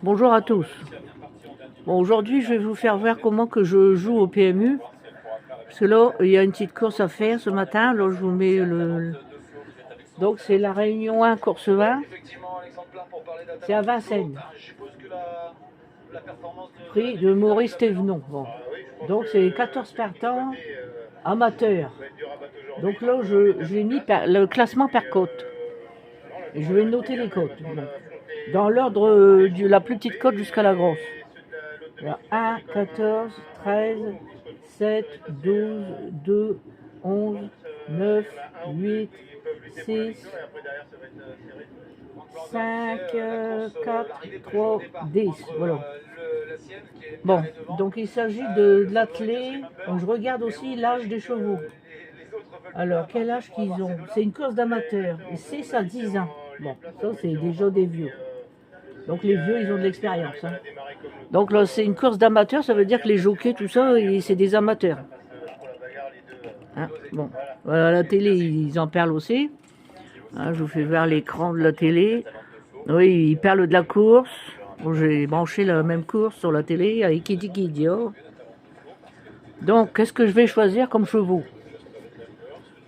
Bonjour à tous. Bon, aujourd'hui, je vais vous faire voir comment que je joue au PMU. Parce que là, il y a une petite course à faire ce matin. Là, je vous mets Donc, c'est la Réunion 1, course 20. C'est à Vincennes. Prix de Maurice Thévenon. Bon. Donc, c'est 14 partants amateurs. Donc là, j'ai mis le classement par côte. Et je vais noter les côtes. Bon. Dans l'ordre de la plus petite côte jusqu'à la grosse. Alors, 1, 14, 13, 7, 12, 2, 11, 9, 8, 6, 5, 4, 3, 10. Voilà. Bon, donc il s'agit de l'attelé. Donc je regarde aussi l'âge des chevaux. Alors, quel âge qu'ils ont? C'est une course d'amateurs, 6 à 10 ans. Bon, ça c'est déjà des vieux. Donc les vieux, ils ont de l'expérience. Hein. Donc là, c'est une course d'amateurs, ça veut dire que les jockeys, tout ça, c'est des amateurs. Hein, bon, voilà, la télé, ils en parlent aussi. Hein, je vous fais voir l'écran de la télé. Oui, ils parlent de la course. Bon, j'ai branché la même course sur la télé avec Kitty Kidio. Donc, qu'est-ce que je vais choisir comme chevaux?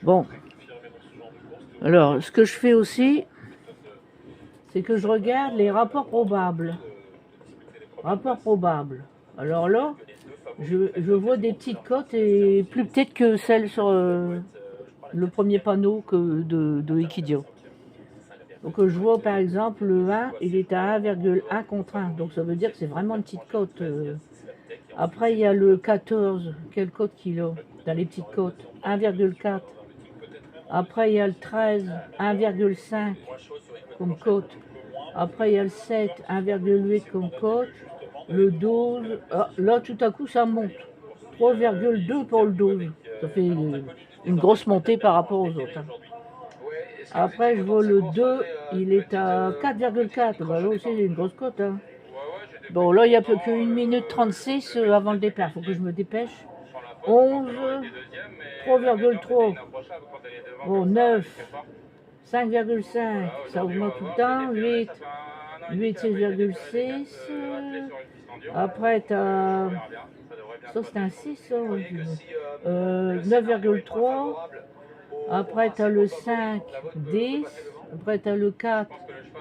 Bon, alors, ce que je fais aussi, c'est que je regarde les rapports probables. Rapports probables. Alors là, je vois des petites cotes et plus petites que celles sur le premier panneau de Equidio. Donc je vois par exemple le 1, il est à 1,1 contre 1. Donc ça veut dire que c'est vraiment une petite cote. Après il y a le 14, quelle cote qu'il a dans les petites cotes? 1,4. Après il y a le 13, 1,5 comme cote. Après il y a le 7, 1,8 comme cote. Le 12, là tout à coup ça monte. 3,2 pour le 12. Ça fait une grosse montée par rapport aux autres. Hein. Après, je vois le 2, il est à 4,4. Bah, là aussi, il y a une grosse cote. Hein. Bon, là, il n'y a plus qu'une minute 36 avant le départ. Il faut que je me dépêche. 11, 3,3. Bon, 9, 5,5. Ça augmente tout le temps. 8, 8, 6,6. Après, tu as... Ça, c'est un 6, ça. 9,3. Après, tu as le 5, 10. Après, tu as le 4,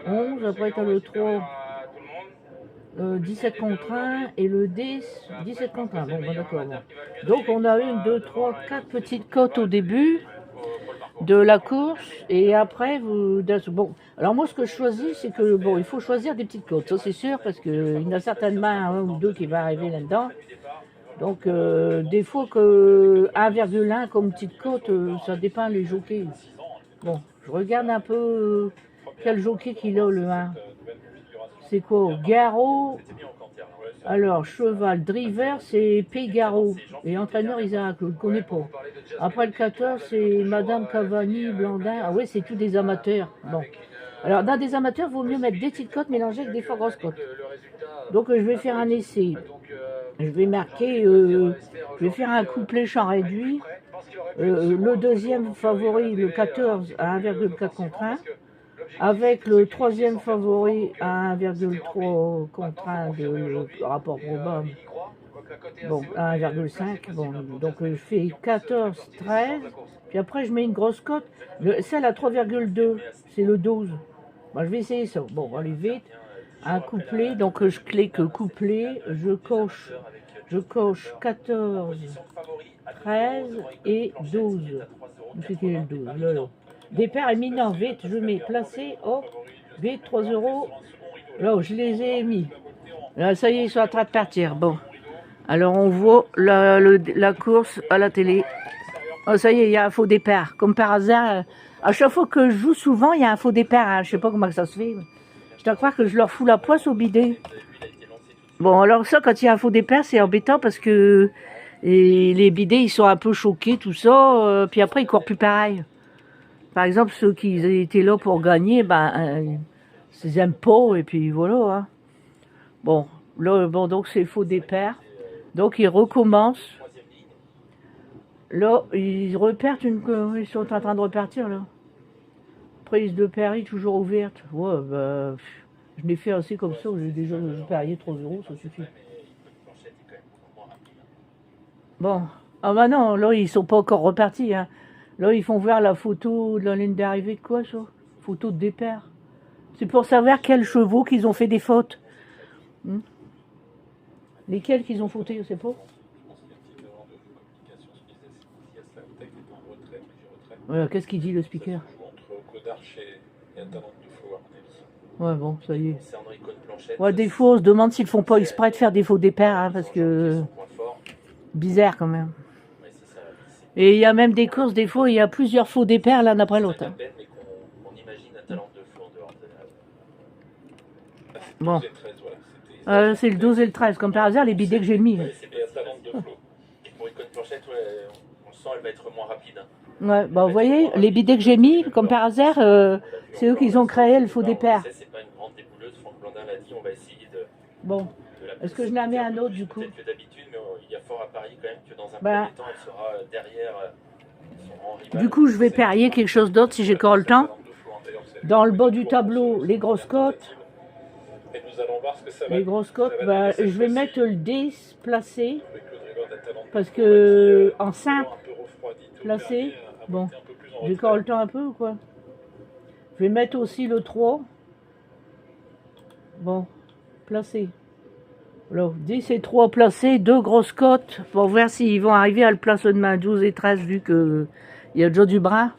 11. Après, tu as le 3, 17 contre 1. Et le 10, 17 contre 1. Bon, ben d'accord. Bon. Donc, on a 1, 2, 3, 4 petites cotes au début de la course. Et après, bon. Alors, moi, ce que je choisis, c'est que, bon, il faut choisir des petites cotes. Ça, c'est sûr, parce qu'il y en a certainement un ou deux qui va arriver là-dedans. Donc, des fois que 1,1 comme petite cote, ça dépend les jockeys. Bon, je regarde un peu quel jockey qu'il a le 1. C'est quoi? Garot. Alors, cheval, driver, c'est Pégaro. Et entraîneur, Isaac, je ne le connais pas. Après le 14, c'est Madame Cavani, Blandin. Ah oui, c'est tous des amateurs. Bon. Alors, dans des amateurs, il vaut mieux mettre des petites cotes mélangées avec des fois grosses cotes. Donc, je vais faire un essai. Je vais marquer, je vais faire un couplet chant réduit. Le deuxième favori, le 14, à 1,4 contre 1. Avec le troisième favori à 1,3 contre 1 de rapport probable. Bon, à 1,5. Bon, donc je fais 14, 13. Puis après, je mets une grosse cote. Celle à 3,2, c'est le 12. Bon, je vais essayer ça. Bon, allez vite. Un couplet, donc je clique couplet, je coche 14, 13 et 12. C'est le 12, là, là. Départ éminent, vite, je mets placé, hop, vite, 3 euros. Là, je les ai mis. Là, ça y est, ils sont en train de partir. Bon. Alors, on voit la course à la télé. Oh, ça y est, il y a un faux départ. Comme par hasard, à chaque fois que je joue souvent, il y a un faux départ. Hein. Je sais pas comment ça se fait. Je dois croire que je leur fous la poisse au bidet. Bon, alors ça, quand il y a un faux départ, c'est embêtant parce que les bidets, ils sont un peu choqués, tout ça. Puis après, ils courent plus pareil. Par exemple, ceux qui étaient là pour gagner, ben, ils aiment pas, et puis voilà. Hein. Bon, là, bon, donc c'est faux départ. Donc ils recommencent. Là, ils repartent ils sont en train de repartir là. Prise de Paris toujours ouverte. Ouais, bah, Je l'ai fait assez comme ça, j'ai déjà parié 3 euros, ça suffit. Bon, ah bah non, là ils sont pas encore repartis. Hein. Là ils font voir la photo de la ligne d'arrivée de quoi ça? Photo de départ. C'est pour savoir quels chevaux qu'ils ont fait des fautes. Lesquels qu'ils ont fauté, je sais pas. Qu'est-ce qu'il dit le speaker? Ouais, bon, ça y est. Ouais, des fois, on se demande s'ils font pas exprès de faire des faux départs, hein, parce que... Bizarre, quand même. Et il y a même des courses, des fois, il y a plusieurs faux départs l'un après l'autre. Hein. Bon. C'est le 12 et le 13, comme par hasard, les bidets que j'ai mis. Elle va être moins rapide. Ouais, bah vous voyez, les bidets que j'ai mis, comme par hasard, c'est eux qui ont créé le faux départ. C'est pas une grande débouleuse, Franck Blandin l'a dit, on va essayer de... Bon, est-ce que je n'en mets un autre du coup? Peut-être que d'habitude, mais il y a fort à parier quand même que dans un premier temps, elle sera derrière son rival. Du coup, je vais parier quelque chose d'autre si j'ai encore le temps. Dans le bas du tableau, les grosses cotes. Les grosses cotes, bah, je vais mettre le 10 placé. Parce que en simple, placé, bon, j'ai encore le temps un peu ou quoi? Je vais mettre aussi le 3. Bon, placé. Alors, 10 et 3 placés, 2 grosses cotes, pour voir s'ils vont arriver à le placer demain, 12 et 13, vu qu'il y a déjà du bras.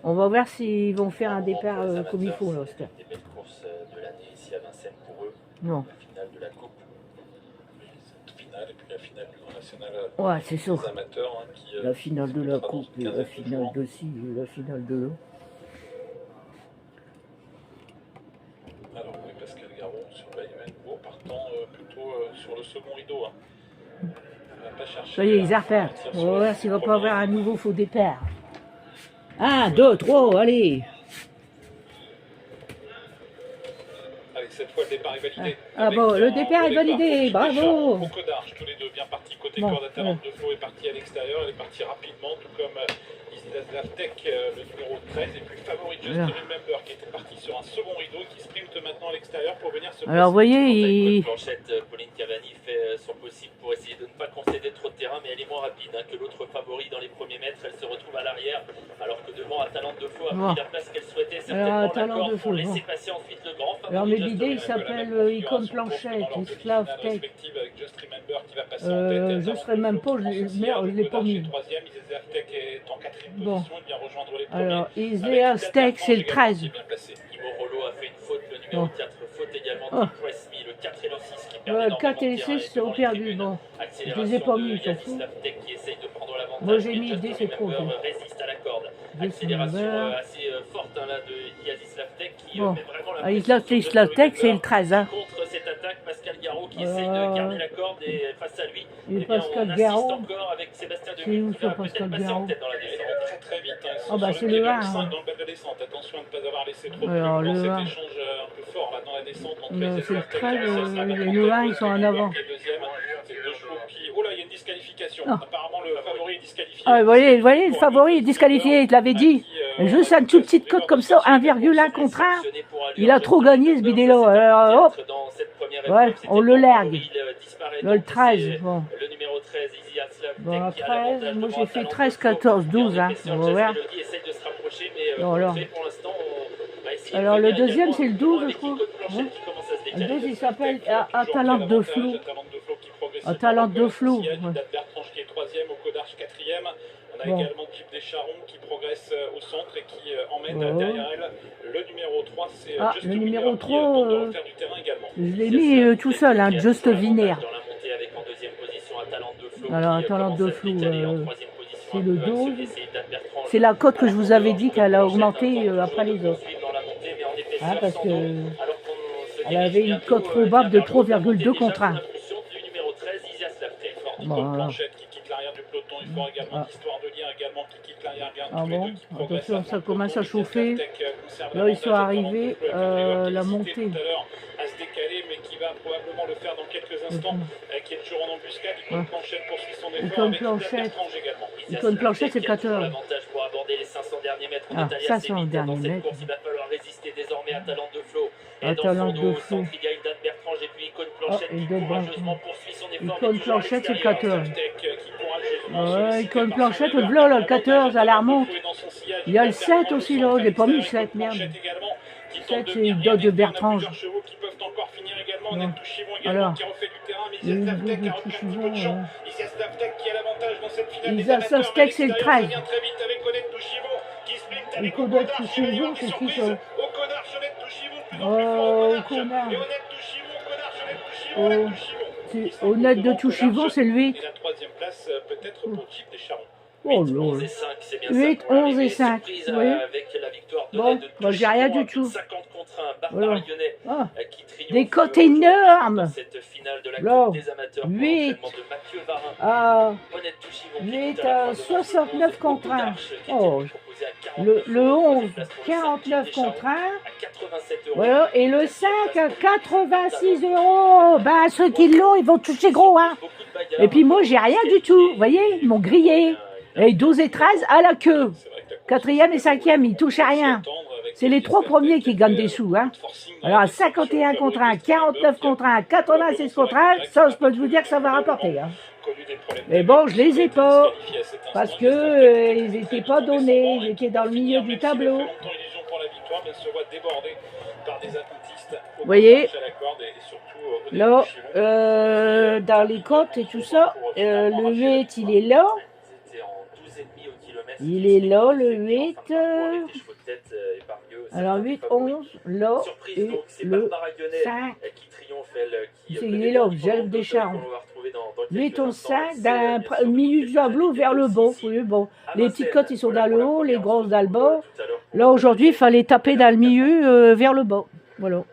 On va voir s'ils vont faire un départ comme il faut, là, Oscar. Non. Ouais, c'est sûr. La finale de la coupe, et la finale de ci, et la finale de là. Alors, oui, Pascal Garon surveille Menbo, partant plutôt sur le second rideau. Hein. Ça y est, ils repartent. On va voir s'il ne va pas avoir un nouveau faux départ. 1, 2, 3, allez. Allez, cette fois, le départ est validé. Ah bon, le départ est validé, bravo. Beaucoup d'arches, tous les deux bien partis. Côté corde à talent de Flo est parti à l'extérieur, elle est partie rapidement, tout comme Islaslavtek, le numéro 13, et puis favori Justin Remember qui était parti sur un second rideau qui sprinte maintenant à l'extérieur pour venir se... Alors, vous voyez, Pauline Cavani fait son possible pour essayer de ne pas concéder trop de terrain, mais elle est moins rapide que l'autre favori dans les premiers mètres. Elle se retrouve à l'arrière, alors que devant, Atalante de Flo a pris la place qu'elle souhaitait. Certainement l'accord pour laisser passer ensuite le grand favori. Alors, mes bidets, il s'appelle Icône Planchette, Islaslavtek. Je serais même pas, je l'ai pas mis. Bon, alors, Islaslavtek, c'est le 13. Rollo a fait une faute, le numéro 4, faute également de Press Me, le 4 et le 6 qui perdent le 4 et le 6 sont perdus, bon, je les ai pas mis, ça fout. Moi j'ai mis 10 et trop. Résiste à la corde. Accélération assez forte là de Islaslavtek qui met vraiment la Islaslavtek, c'est le 13. Hein. Contre cette attaque, Pascal Garot qui essaye de garder la corde et face à lui, et Pascal Garot, encore avec Sébastien c'est où ça Pascal Garot? Très vite, oh bah c'est le 1. Dans le bas de la descente, attention à ne pas avoir laissé trop de cet échange un peu fort là dans la descente entre c'est le 13, le 1 ils sont en avant. Oh là, il y a une disqualification. Apparemment le favori est disqualifié. Ah, vous voyez, le favori est disqualifié, je l'avais dit. Juste une toute petite cote comme ça, 1,1 contre 1. Il a trop gagné ce bidélo. Alors hop, ouais, on le largue. Le 13, bon. Le numéro 13, bon, 13, moi j'ai fait 13, 14, 12, hein. On va voir. Non, alors le deuxième c'est le 12, je crois. Le 12 il s'appelle Atalante de Flo. Atalante de Flo. Bertrange qui est troisième, au Codarche quatrième. On a également Jeep Descharons qui progresse au centre et qui emmène derrière elle le numéro 3. C'est le numéro 3, du terrain également. je l'ai mis tout seul, hein, Just Viner. Alors Atalante de Flo, c'est le 12. C'est la cote que je vous avais dit qu'elle a augmenté après les autres. Hein, parce que elle avait une cote probable de 3,2 contre 1. Bon, qui quitte l'arrière du peloton, il faut également l'histoire de lien également qui quitte l'arrière. Bon, attention, ça commence à chauffer. Là, ils sont arrivés, la montée. À se décaler, mais qui qui va probablement le faire dans quelques instants, qui est toujours en embuscade. Icône Planchette poursuit son effort Icône avec Planchette. Bertrange également. Icône Planchette, c'est le 14. L'avantage pour aborder les 500 derniers mètres. Ah, Natalia 500 Séville, derniers dans cette mètres. course, il va falloir résister désormais à Talent de Flot. À Et dans Talent son de dos, au Flot. centre, il y a Hilda Bertrange et puis Icône Planchette qui Hilda courageusement poursuit son effort. Icône Planchette, c'est le 14. Ouais, Icône Planchette, Planchette, voilà, le 14, à la remonte. Il y a le 7 aussi, là, il n'est pas mis le 7, merde. 7, c'est une dot de Bertrange. Non. Alors, Isa Sostek, c'est le 13. Et Kodot Touchivon, c'est qui ça? Oh, connard. Honnête de Touchivon, c'est le 8. Et la troisième place, peut-être pour Jeep des Charons. Oh 8, 11 là. et 5, c'est bien 8, ça. 11 et 5. Surprise, Vous voyez avec la victoire de Bon, l'aide de moi, j'ai rien Touchivon, du tout. 50 contre 1. Barbara Voilà. Lyonnais Ah, qui triomphe des cotes aujourd'hui énormes. dans cette finale de la Là, Coupe des amateurs pour 8. l'entraînement de Mathieu Varin. Ah, Honnête Touchivon qui 8 est à la à fin devant 69 ce contre 1. D'Arche, qui était Oh, proposé à 49 le euros, 11, troisième place pour le 49 Saint-Pierre des contre 1. Charons, à 87 euros. Voilà, et le 5 à 86 euros. Ben, ceux qui l'ont, ils vont toucher gros, hein. Beaucoup de bagarres. Et puis moi, j'ai rien du tout. Vous voyez, ils m'ont grillé. Et 12 et 13 à la queue. 4e et 5e, ils touchent à rien. C'est les 3 premiers qui gagnent des sous, hein. Alors, à 51 contre 1, 49 contre 1, 86 contre 1, ça, je peux vous dire que ça va rapporter, hein. Mais bon, je les ai pas. Parce que ils n'étaient pas donnés. Ils étaient dans le milieu du tableau. Vous voyez, là, dans les côtes et tout ça, le 8, il est là. Il est là, le 8. Alors, 8, 11, là, et le 5. Il est là, Jeff Deschamps. 8, 11, 5, d'un milieu du tableau vers le bas. Oui, bon. Les petites cotes, ils sont dans le haut, les grosses dans le bas. Là, aujourd'hui, il fallait taper dans le milieu vers le bas. Voilà.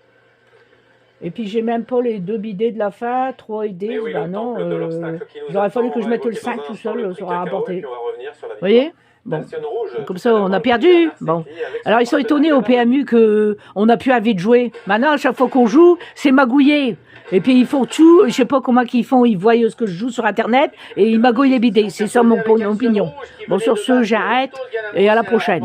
Et puis, j'ai même pas les 2 bidets de la fin, 3 et 10. Oui, ben non, il aurait fallu que je mette le 5 tout seul, ça aurait rapporté. Vous voyez? Bon, comme ça, on a perdu. Bon, alors ils sont étonnés au PMU que on a pu vite jouer. Maintenant, à chaque fois qu'on joue, c'est magouillé. Et puis ils font tout, je sais pas comment qu'ils font, ils voient ce que je joue sur Internet et ils magouillent les bidets. C'est ça mon opinion. Bon, sur ce, j'arrête et à la prochaine.